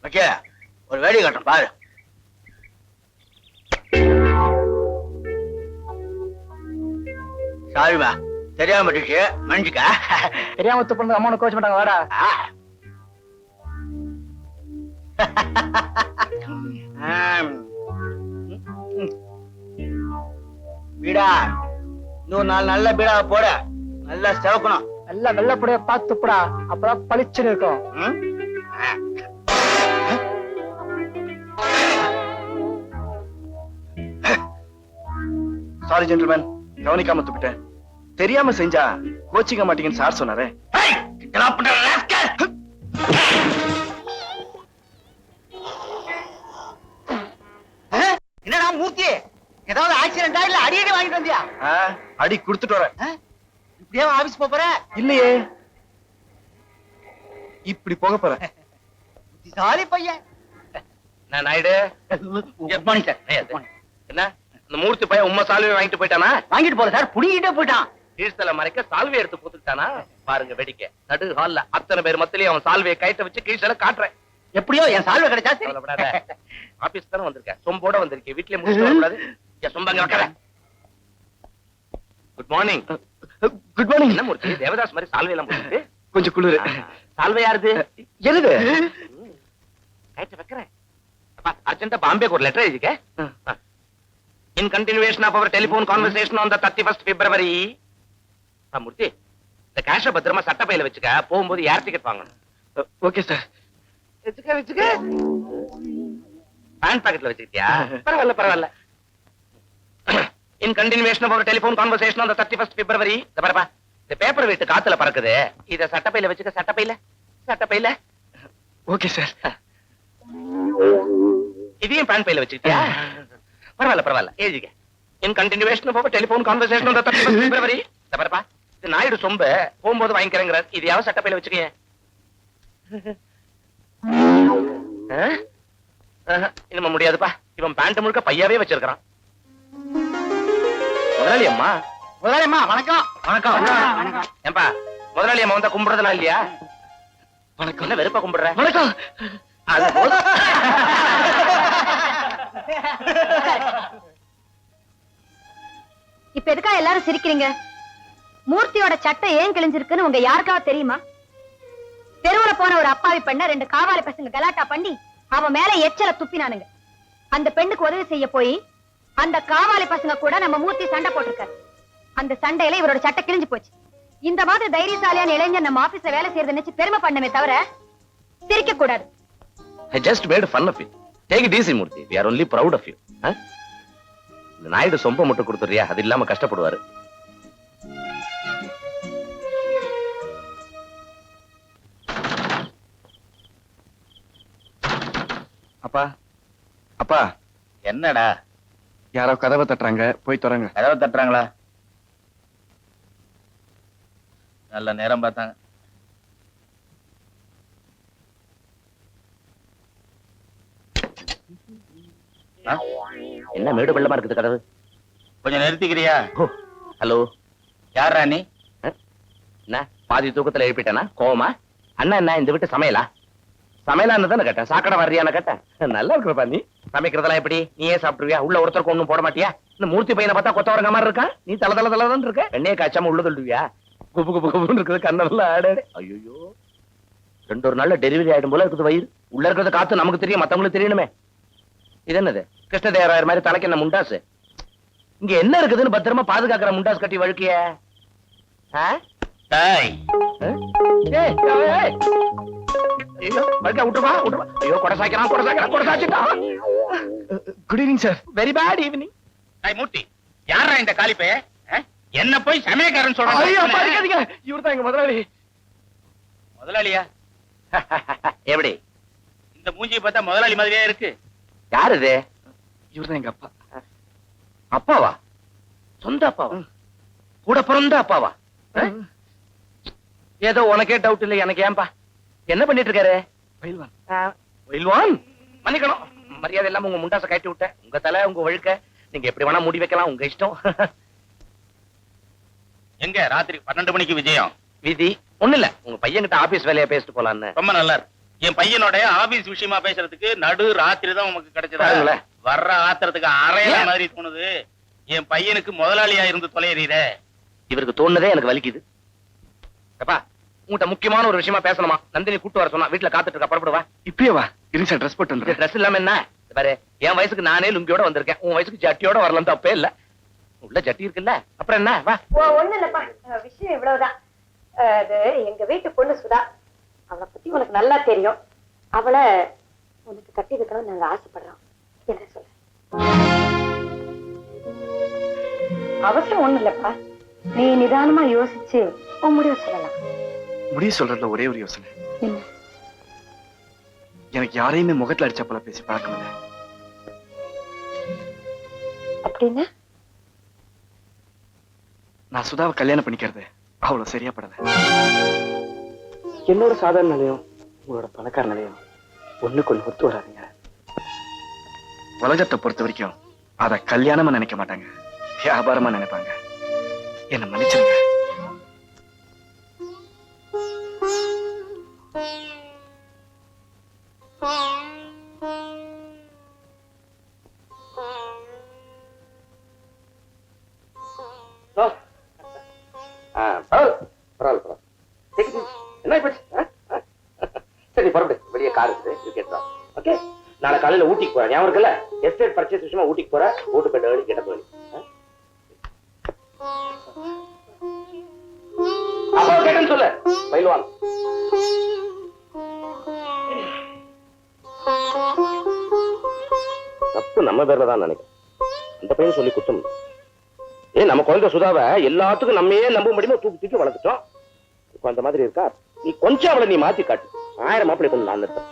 Okay, ஒரு வேடி கட்டுறேன் பாரு. சாரிமா, தெரியாம பட்டுச்சு, மன்னிச்சுக்க. தெரியாம தப்பு பண்ணது அம்மா கோச்சு மாட்டாங்க. வாடா. பீடா இன்னும் 4 நல்ல பீடா போட, நல்லா செவக்கணும். நல்லா வெள்ளப்படியா பார்த்து துப்புடா, அப்பதான் பளிச்சுன்னு இருக்கும். சாரி ஜென்டில்மேன், கவனிக்காம துப்பிட்டேன். தெரியாம செஞ்சா கோச்சிக்க மாட்டீங்கன்னு சார் சொன்னாரே. என்னடா மூர்த்தி, ஏதாவது ஆக்சிடென்டா இல்ல அடியடி வாங்கிட்டு வந்தியா? அடி குடுத்துட்டு வரேன். இப்படியே ஆபீஸ் போற? இல்லையே, இப்படி போக போறேன். சாரி பையன். நான் நாயுடு. Good morning sir. என்ன இந்த மூர்த்தி பையன் உம்மை சால்வை வாங்கிட்டு போயிட்டானா? வாங்கிட்டு போற சார், புடிங்கிட்டே போயிட்டான். கீழ்த்தல மறைக்க சால்வை எடுத்து போட்டுட்டானா? பாருங்க வேடிக்கை. நடு ஹால்ல அத்தனை பேர் மத்தியிலே அவன் சால்வையை கைட்ட வச்சு கீழ்த்தல காட்டுறேன். எப்படியோ என் சால்வை கிடைச்சா சரி. கவலைப்படாத. ஆபீஸ் தானே வந்திருக்கேன், சொம்போட வந்திருக்கேன். வீட்லயே முடிச்சுட்டு வரக்கூடாது. என் சொம்பங்க வைக்கல. Good morning. Good morning. என்ன மூர்த்தி தேவதாஸ் மாதிரி சால்வை எல்லாம் போட்டு? கொஞ்சம் குளிரு. சால்வை யாருது? எதுது? கைட்ட வைக்கிறேன். அர்ஜென்ட்டா பாம்பேக்கு ஒரு லெட்டர் எழுதிக்க. In continuation of our telephone conversation on the 31st February. மூர்த்தி, இந்த கேஷ பத்திரமா சட்டப்பையில வச்சுக்க. போகும்போது ஏர் டிக்கெட் வாங்கணும். Okay sir. வச்சுக்க. பேண்ட் பாக்கெட்ல வச்சுக்கிட்டியா? பரவாயில்ல பரவாயில்ல. In continuation of our telephone conversation on the 31st February. இந்த பாருப்பா, இந்த பேப்பர் வெயிட் காத்துல பறக்குது. இத சட்டப்பையில வச்சுக்க. சட்டப்பையில. Okay sir. இதையும் பேண்ட் பையில வச்சுக்கிட்டியா? பரவாயில்ல எழுதிக்க. In continuation of our telephone conversation on the 31st February. இந்த பாருப்பா, இது நாயுடு சொம்ப போகும்போது வாங்கிக்கிறேங்கிறார். இதையாவது சட்டப்பையில வச்சுக்க. இனிமே முடியாதுப்பா, இவன் பேண்ட் முழுக்க பையாவே வச்சிருக்கான். முதலாளி அம்மா. வணக்கம். வணக்கம். ஏன்பா முதலாளி அம்மா வந்தா கும்பிடுறதுலாம் இல்லையா? வணக்கம். என்ன வெறுப்பா கும்பிடுற? வணக்கம். அது போதும். இப்ப எதுக்கா எல்லாரும் சிரிக்கிறீங்க? மூர்த்தியோட சட்டை ஏன் கிழிஞ்சிருக்குன்னு உங்க யாருக்காவது தெரியுமா? தெருவுல போன ஒரு அப்பாவி பெண்ண 2 காவாலி பசங்க கலாட்டா பண்ணி அவன் மேல எச்சல துப்பினானுங்க. அந்த பெண்ணுக்கு உதவி செய்ய போய் அந்த காவாலி பசங்க கூட நம்ம மூர்த்தி சண்டை போட்டிருக்காரு. அந்த சண்டையில இவரோட சட்டை கிழிஞ்சு போச்சு. இந்த மாதிரி தைரியசாலியான இளைஞர் நம்ம ஆபீஸ்ல வேலை செய்யறத நினைச்சு பெருமை பண்ணமே தவிர சிரிக்க கூடாது. I just made fun of it. Take it easy, Murthy. We are only proud of you. இந்த நாயுடு சொம்ப மட்டும் கொடுத்துறியா? அது இல்லாம கஷ்டப்படுவாரு. அப்பா, அப்பா. என்னடா? யாரோ கதவை தட்டுறாங்க, போய் திறங்க. கதவை தட்டுறாங்களா? நல்ல நேரம் பார்த்தாங்க. என்ன மேடு வெள்ளமா இருக்குது கதவு? கொஞ்சம் நிறுத்திக்கிறியா? ஹலோ, யாரா நீ? என்ன பாதி தூக்கத்துல எழுப்பிட்டேனா? கோவமா? அண்ணா என்ன இந்த வீட்டு சமையலா? சமையலான்னு தானே கேட்டேன். சாக்கடை வர்றியான்னு கேட்டேன். நல்லா இருக்கிறப்பா நீ. சமைக்கிறதெல்லாம் எப்படி? நீயே சாப்பிட்டுருவியா? உள்ள ஒருத்தருக்கு ஒண்ணும் போட மாட்டியா? இந்த மூர்த்தி பையனை பார்த்தா கொத்தவரங்க மாதிரி இருக்கா? நீ தலதான் இருக்க. எண்ணெயை காய்ச்சாம உள்ள சொல்லுவியா? குப்பு குப்பு குப்புன்னு இருக்குது கண்ணெல்லாம் ஆடு. ஐயோ, 2 நாள்ல டெலிவரி ஆயிடும் போல இருக்குது வயிறு. உள்ள இருக்கிறது காத்து நமக்கு தெரியும், மத்தவங்களுக்கு தெரியணுமே. இது என்னது? கிருஷ்ணதேவராயர் மாதிரி தலைக்கு என்ன முண்டாசு? இங்க என்ன இருக்குதுன்னு பத்திரமா பாதுகாக்கிற முண்டாசு கட்டி வழுக்கிய. கொடை சாய்ச்சிட்டான். Good evening sir. Very bad evening. Murthy, யாரா இந்த காலிப்பைய? என்ன போய் சமயக்காரன் சொல்றாங்க? இவர்தான் எங்க முதலாளி. முதலாளியா? எப்படி இந்த மூஞ்சியை பார்த்தா முதலாளி மாதிரியே இருக்கு. யாரு இது? இவர்தான் எங்க அப்பா. அப்பாவா? சொந்த அப்பாவா? கூட பிறந்த அப்பாவா? ஏதோ உனக்கே டவுட் இல்லை, எனக்கு ஏன்பா? என்ன பண்ணிட்டு இருக்காரு? பயில்வான். மன்னிக்கணும், மரியாதை இல்லாம உங்க முண்டாசை கட்டி விட்ட. உங்க தலை, உங்க வழுக்க, நீங்க எப்படி வேணா முடி வைக்கலாம், உங்க இஷ்டம். எங்க ராத்திரி 12 மணிக்கு விஜயம்? விதி ஒண்ணு இல்ல, உங்க பையன்கிட்ட ஆபீஸ் வேலையை பேசிட்டு போலான்னு. ரொம்ப நல்லா இருக்கு. என் பையனோட ஆபீஸ் விஷயமா பேசுறதுக்கு நடு ராத்திரி தான் உமக்கு கிடைச்சதா? பாருங்களேன். வர்ற ஆத்திரத்துக்கு அறையில மாதிரி தோணுது. என் பையனுக்கு முதலாளியா இருந்து தொலைறீரே. இவருக்கு தோணுனதே எனக்கு வலிக்குது. அப்பா உங்ககிட்ட முக்கியமான ஒரு விஷயமா பேசணுமா? நந்தினி கூட்டு வர சொன்னா, வீட்டுல காத்துட்டு இருக்கா, புறப்படுவா. இப்பயே வா, இருங்க சார், ட்ரெஸ் போட்டு வந்துடுறேன். ட்ரெஸ் இல்லாம என்ன பாரு, என் வயசுக்கு நானே லுங்கியோட வந்திருக்கேன், உன் வயசுக்கு ஜட்டியோட வரலாம், தப்பே இல்ல. உள்ள ஜட்டி இருக்குல்ல, அப்புறம் என்ன, வா. ஒண்ணு இல்லப்பா, விஷயம் இவ்வளவுதான். அது எங்க வீட்டு பொண்ணு சுதா, அவளை பத்தி உனக்கு நல்லா தெரியும். அவளை உனக்கு கட்டி வைக்கணும்னு நாங்க ஆசைப்படுறோம். என்ன சொல்ல? அவசியம் ஒண்ணு இல்லப்பா, நீ நிதானமா யோசிச்சு உன் முடிவு சொல்லலாம். முடிய சொல்றதுல ஒரே ஒரு யோசனை, என்ன? எனக்கு யாரையுமே முகத்துல அடிச்ச போல பேசி பழக்கம் இல்லை. அப்படின்னா நான் சுதாவை கல்யாணம் பண்ணிக்கிறது அவ்வளவு சரியா படல. என்னோட சாதாரண நிலையம் உங்களோட பணக்கார நிலையம் ஒண்ணுக்கு ஒண்ணு ஒத்து வராதுங்க. உலகத்தை பொறுத்த வரைக்கும் அத கல்யாணமா நினைக்க மாட்டாங்க, வியாபாரமா நினைப்பாங்க. என்ன மன்னிச்சிருங்க. என்ன போச்சு? சரி புறப்படு, வெளியே கார் இருக்குது. ஓகே, நாளை காலையில ஊட்டிக்கு போறேன், ஞாபகம் இருக்குல்ல? எஸ்டேட் பர்ச்சேஸ் விஷயமா ஊட்டிக்கு போற, ஓட்டு பெட் ஏழு கிட்ட போய் அப்பா கேட்டேன்னு சொல்லு, பயில்வான். தப்பு நம்ம பேர்ல தான் நினைக்கிறேன். அந்த பையன் சொல்லி குத்தம். நம்ம குழந்தை சுதாவை எல்லாத்துக்கும் நம்மையே நம்ப முடியுமா தூக்கி தூக்கி வளர்த்துட்டோம். இப்போ அந்த மாதிரி இருக்கா? நீ கொஞ்சம் அவளை நீ மாத்தி காட்டு, 1000 மாப்பிள்ளை கொண்டு நான் இருப்பேன்.